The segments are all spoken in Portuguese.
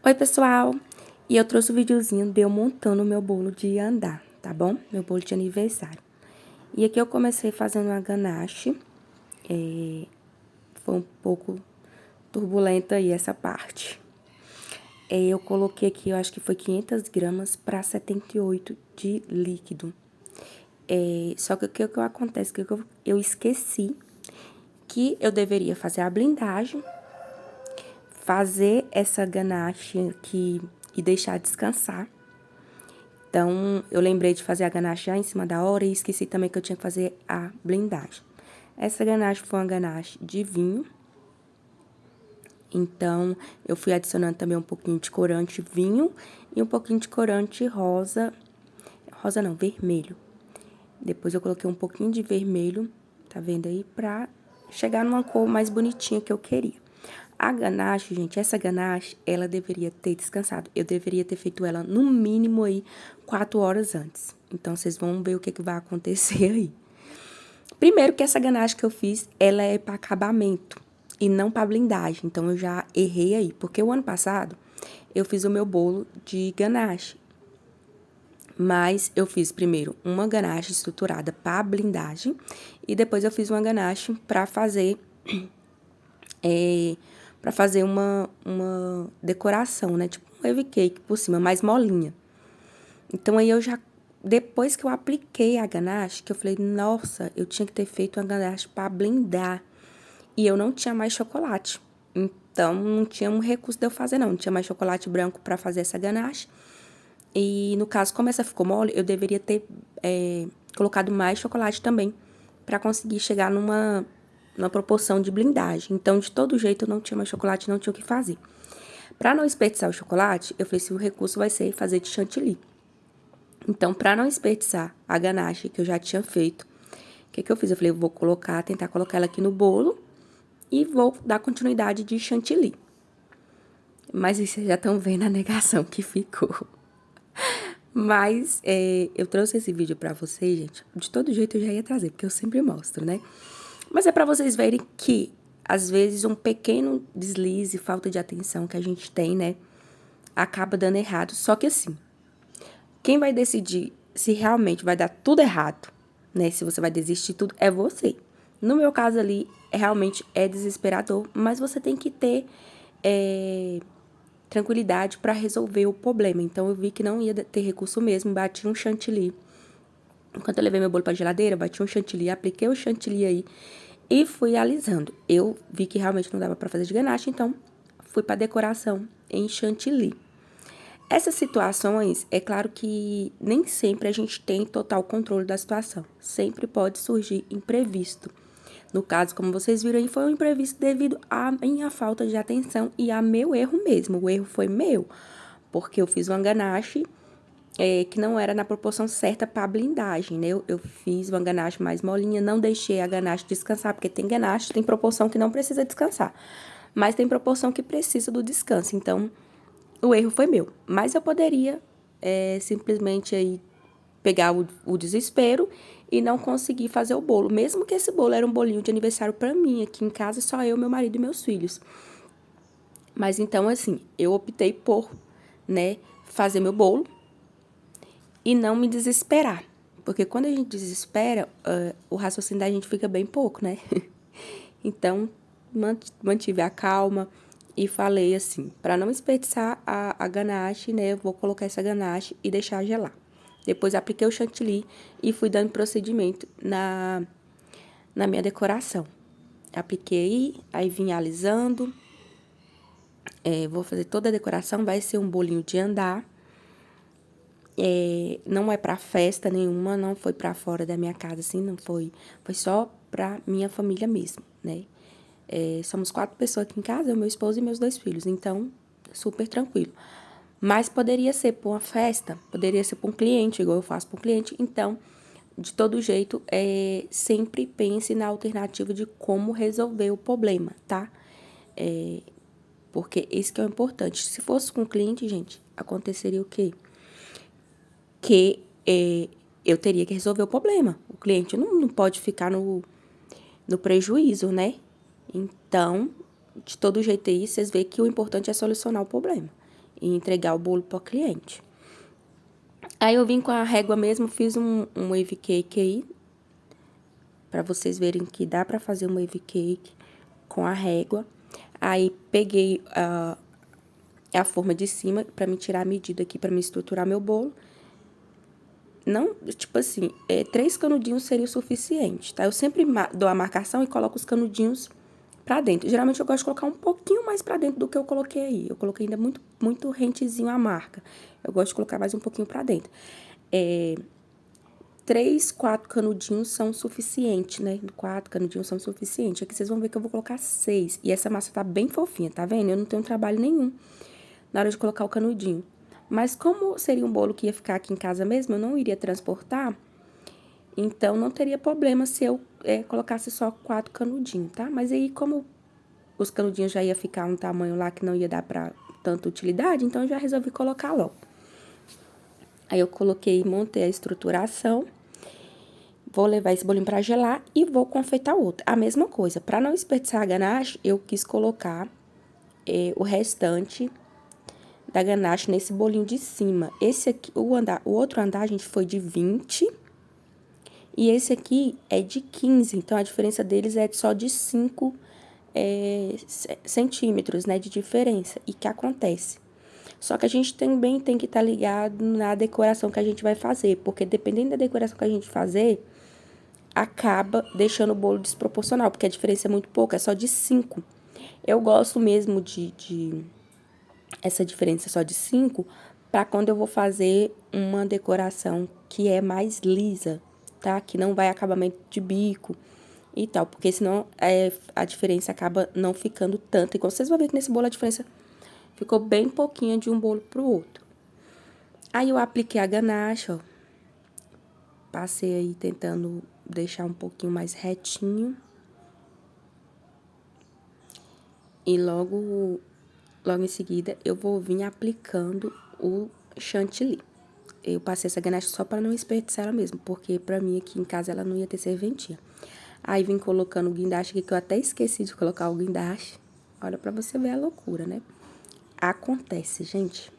Oi, pessoal! E eu trouxe o videozinho de eu montando o meu bolo de andar, tá bom? Meu bolo de aniversário. E aqui eu comecei fazendo uma ganache. Foi um pouco turbulenta aí essa parte. Eu coloquei aqui, eu acho que foi 500 gramas para 78 de líquido. Só que o que acontece? Que eu esqueci que eu deveria fazer a blindagem, fazer essa ganache aqui e deixar descansar. Então, eu lembrei de fazer a ganache já em cima da hora e esqueci também que eu tinha que fazer a blindagem. Essa ganache foi uma ganache de vinho. Então, eu fui adicionando também um pouquinho de corante vinho e um pouquinho de corante rosa. Rosa não, vermelho. Depois eu coloquei um pouquinho de vermelho, tá vendo aí? Pra chegar numa cor mais bonitinha que eu queria. A ganache, gente, essa ganache, ela deveria ter descansado. Eu deveria ter feito ela no mínimo aí 4 horas antes. Então, vocês vão ver o que vai acontecer aí. Primeiro que essa ganache que eu fiz, ela é para acabamento e não para blindagem. Então, eu já errei aí. Porque o ano passado, eu fiz o meu bolo de ganache. Mas eu fiz primeiro uma ganache estruturada para blindagem e depois eu fiz uma ganache para fazer uma decoração, né? Tipo um wave cake por cima, mais molinha. Então, aí eu já, depois que eu apliquei a ganache, que eu falei, nossa, eu tinha que ter feito uma ganache para blindar. E eu não tinha mais chocolate. Então, não tinha um recurso de eu fazer, não. Não tinha mais chocolate branco para fazer essa ganache. E, no caso, como essa ficou mole, eu deveria ter colocado mais chocolate também, para conseguir chegar numa proporção de blindagem. Então, de todo jeito, eu não tinha mais chocolate, não tinha o que fazer. Para não desperdiçar o chocolate, eu falei, se o recurso vai ser fazer de chantilly. Então, para não desperdiçar a ganache que eu já tinha feito, o que eu fiz? Eu falei, eu vou tentar colocar ela aqui no bolo e vou dar continuidade de chantilly. Mas vocês já estão vendo a negação que ficou. Mas eu trouxe esse vídeo pra vocês, gente. De todo jeito eu já ia trazer, porque eu sempre mostro, né? Mas é pra vocês verem que, às vezes, um pequeno deslize, falta de atenção que a gente tem, né? Acaba dando errado. Só que assim, quem vai decidir se realmente vai dar tudo errado, né? Se você vai desistir de tudo, é você. No meu caso ali, realmente é desesperador, mas você tem que ter tranquilidade para resolver o problema. Então, eu vi que não ia ter recurso mesmo, bati um chantilly. Enquanto eu levei meu bolo pra geladeira, bati um chantilly, apliquei o chantilly aí e fui alisando. Eu vi que realmente não dava para fazer de ganache, então fui para decoração em chantilly. Essas situações, é claro que nem sempre a gente tem total controle da situação. Sempre pode surgir imprevisto. No caso, como vocês viram aí, foi um imprevisto devido à minha falta de atenção e a meu erro mesmo. O erro foi meu, porque eu fiz uma ganache que não era na proporção certa para a blindagem, né? Eu fiz uma ganache mais molinha, não deixei a ganache descansar, porque tem ganache, tem proporção que não precisa descansar. Mas tem proporção que precisa do descanso. Então, o erro foi meu. Mas eu poderia simplesmente aí pegar o desespero e não conseguir fazer o bolo. Mesmo que esse bolo era um bolinho de aniversário para mim, aqui em casa só eu, meu marido e meus filhos. Mas então, assim, eu optei por, né, fazer meu bolo e não me desesperar. Porque quando a gente desespera, o raciocínio da gente fica bem pouco, né? Então, mantive a calma e falei assim, para não desperdiçar a ganache, né? Eu vou colocar essa ganache e deixar gelar. Depois apliquei o chantilly e fui dando procedimento na minha decoração. Apliquei, aí vim alisando. Vou fazer toda a decoração, vai ser um bolinho de andar. Não é para festa nenhuma, não foi para fora da minha casa, assim, não foi. Foi só para minha família mesmo, né? Somos 4 pessoas aqui em casa, eu, meu esposo e meus 2 filhos, então, super tranquilo. Mas poderia ser para uma festa, poderia ser para um cliente, igual eu faço para um cliente, então, de todo jeito, sempre pense na alternativa de como resolver o problema, tá? Porque isso que é o importante. Se fosse com o cliente, gente, aconteceria o quê? Que eu teria que resolver o problema. O cliente não pode ficar no prejuízo, né? Então, de todo jeito aí, vocês veem que o importante é solucionar o problema. e entregar o bolo para o cliente. Aí eu vim com a régua mesmo, fiz um wave cake aí, para vocês verem que dá para fazer um wave cake com a régua. Aí peguei a forma de cima para me tirar a medida aqui, para me estruturar meu bolo. Não, tipo assim, 3 canudinhos seria o suficiente, tá? Eu sempre dou a marcação e coloco os canudinhos pra dentro. Geralmente eu gosto de colocar um pouquinho mais pra dentro do que eu coloquei aí. Eu coloquei ainda muito rentezinho a marca. Eu gosto de colocar mais um pouquinho pra dentro. 3, 4 canudinhos são suficiente, né? 4 canudinhos são suficiente. Aqui vocês vão ver que eu vou colocar 6. E essa massa tá bem fofinha, tá vendo? Eu não tenho trabalho nenhum na hora de colocar o canudinho. Mas como seria um bolo que ia ficar aqui em casa mesmo, eu não iria transportar, então não teria problema se eu colocasse só 4 canudinhos, tá? Mas aí, como os canudinhos já ia ficar um tamanho lá que não ia dar pra tanta utilidade, então eu já resolvi colocar logo. Aí eu coloquei, montei a estruturação, vou levar esse bolinho pra gelar e vou confeitar outro. A mesma coisa, pra não desperdiçar a ganache, eu quis colocar o restante da ganache nesse bolinho de cima. Esse aqui, o outro andar, gente, foi de 20 e esse aqui é de 15. Então, a diferença deles é só de 5 centímetros, né, de diferença. E que acontece? Só que a gente também tem que estar ligado na decoração que a gente vai fazer, porque dependendo da decoração que a gente fazer, acaba deixando o bolo desproporcional, porque a diferença é muito pouca, é só de 5. Eu gosto mesmo de essa diferença só de 5 para quando eu vou fazer uma decoração que é mais lisa, tá? Que não vai acabamento de bico e tal, porque senão a diferença acaba não ficando tanta. Igual vocês vão ver que nesse bolo a diferença ficou bem pouquinha de um bolo pro outro. Aí eu apliquei a ganache, ó. Passei aí tentando deixar um pouquinho mais retinho. E logo em seguida eu vou vir aplicando o chantilly. Eu passei essa ganache só para não desperdiçar ela mesmo, porque pra mim aqui em casa ela não ia ter serventia. Aí vim colocando o guindaste aqui, que eu até esqueci de colocar o guindaste. Olha pra você ver a loucura, né? Acontece, gente.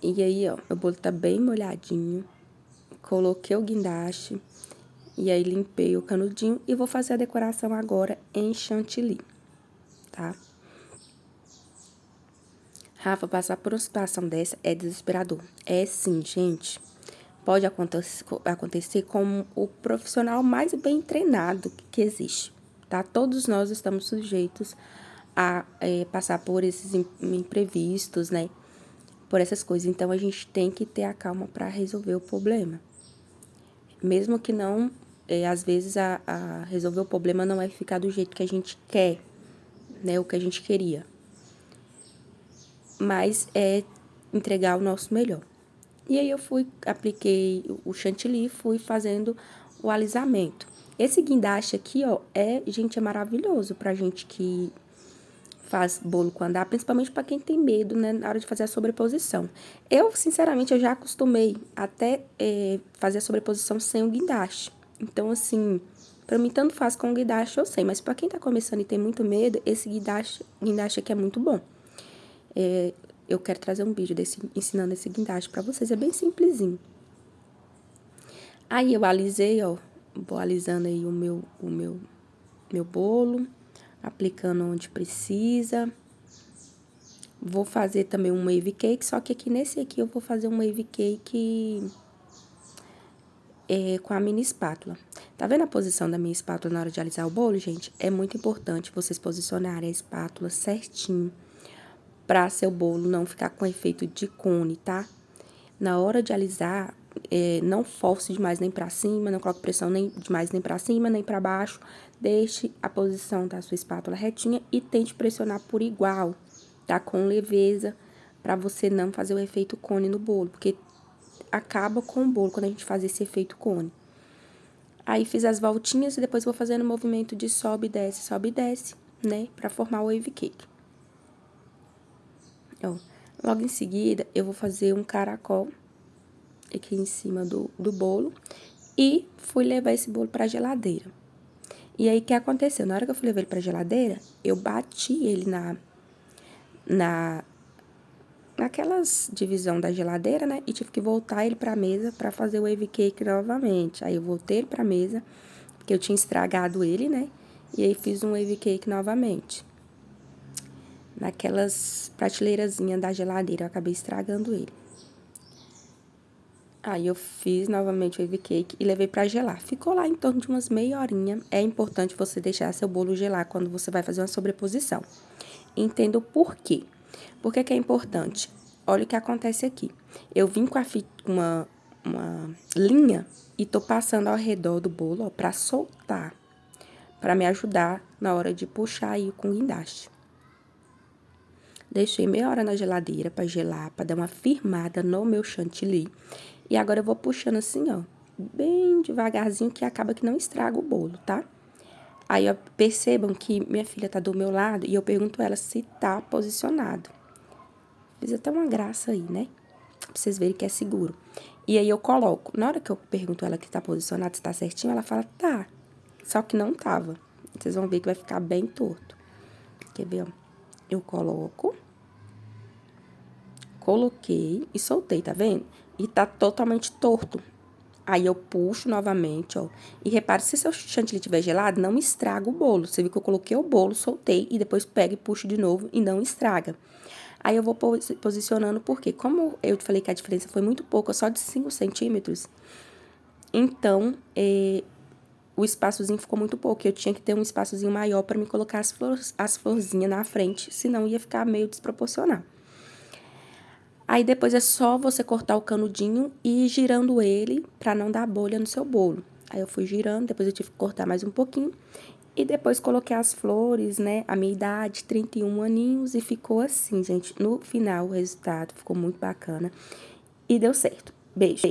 E aí, ó, meu bolo tá bem molhadinho. Coloquei o guindaste. E aí, limpei o canudinho e vou fazer a decoração agora em chantilly, tá? Rafa, passar por uma situação dessa é desesperador. É sim, gente. Pode acontecer com o profissional mais bem treinado que existe, tá? Todos nós estamos sujeitos a passar por esses imprevistos, né? Por essas coisas. Então, a gente tem que ter a calma para resolver o problema. Mesmo que não, às vezes, a resolver o problema não é ficar do jeito que a gente quer, né? O que a gente queria. Mas é entregar o nosso melhor. E aí eu apliquei o chantilly, fui fazendo o alisamento. Esse guindaste aqui, ó, gente, é maravilhoso pra gente que faz bolo com andar, principalmente pra quem tem medo, né, na hora de fazer a sobreposição. Eu, sinceramente, eu já acostumei até fazer a sobreposição sem o guindaste. Então, assim, pra mim, tanto faz com o guindaste, eu sei. Mas pra quem tá começando e tem muito medo, esse guindaste aqui é muito bom. Eu quero trazer um vídeo ensinando esse guindaste pra vocês. É bem simplesinho. Aí, eu alisei, ó. Vou alisando aí o meu bolo. Aplicando onde precisa. Vou fazer também um wave cake. Só que aqui nesse aqui eu vou fazer um wave cake com a mini espátula. Tá vendo a posição da minha espátula na hora de alisar o bolo, gente? É muito importante vocês posicionarem a espátula certinho para seu bolo não ficar com efeito de cone, tá? Na hora de alisar, não force demais nem para cima, não coloque pressão nem demais nem para cima, nem para baixo. Deixe a posição da sua espátula retinha e tente pressionar por igual, tá? Com leveza, para você não fazer o efeito cone no bolo, porque acaba com o bolo quando a gente faz esse efeito cone. Aí, fiz as voltinhas e depois vou fazendo o movimento de sobe e desce, né? Pra formar o wave cake. Ó, logo em seguida, eu vou fazer um caracol aqui em cima do bolo e fui levar esse bolo pra geladeira. E aí, o que aconteceu? Na hora que eu fui levar ele pra geladeira, eu bati ele naquelas divisão da geladeira, né? E tive que voltar ele pra mesa pra fazer o wave cake novamente. Aí eu voltei ele pra mesa, porque eu tinha estragado ele, né? E aí fiz um wave cake novamente. Naquelas prateleirazinhas da geladeira, eu acabei estragando ele. Aí eu fiz novamente o wave cake e levei pra gelar. Ficou lá em torno de umas meia horinha. É importante você deixar seu bolo gelar quando você vai fazer uma sobreposição. Entenda o porquê. Por que que é importante? Olha o que acontece aqui. Eu vim com uma linha e tô passando ao redor do bolo, ó, pra soltar. Pra me ajudar na hora de puxar aí com o guindaste. Deixei meia hora na geladeira pra gelar, pra dar uma firmada no meu chantilly. E agora eu vou puxando assim, ó, bem devagarzinho, que acaba que não estraga o bolo, tá? Aí, ó, percebam que minha filha tá do meu lado e eu pergunto a ela se tá posicionado. Fiz até uma graça aí, né? Pra vocês verem que é seguro. E aí eu coloco. Na hora que eu pergunto a ela que tá posicionado, se tá certinho, ela fala, tá. Só que não tava. Vocês vão ver que vai ficar bem torto. Quer ver, ó? Eu coloco. Coloquei e soltei, tá vendo? E tá totalmente torto. Aí eu puxo novamente, ó. E repare, se seu chantilly estiver gelado, não estraga o bolo. Você viu que eu coloquei o bolo, soltei e depois pego e puxo de novo e não estraga. Aí eu vou posicionando, porque como eu te falei que a diferença foi muito pouca, só de 5 centímetros, então o espaçozinho ficou muito pouco. Eu tinha que ter um espaçozinho maior para me colocar as florzinhas na frente, senão ia ficar meio desproporcional. Aí depois é só você cortar o canudinho e ir girando ele para não dar bolha no seu bolo. Aí eu fui girando, depois eu tive que cortar mais um pouquinho. E depois coloquei as flores, né? A minha idade, 31 aninhos, e ficou assim, gente. No final, o resultado ficou muito bacana e deu certo. Beijo!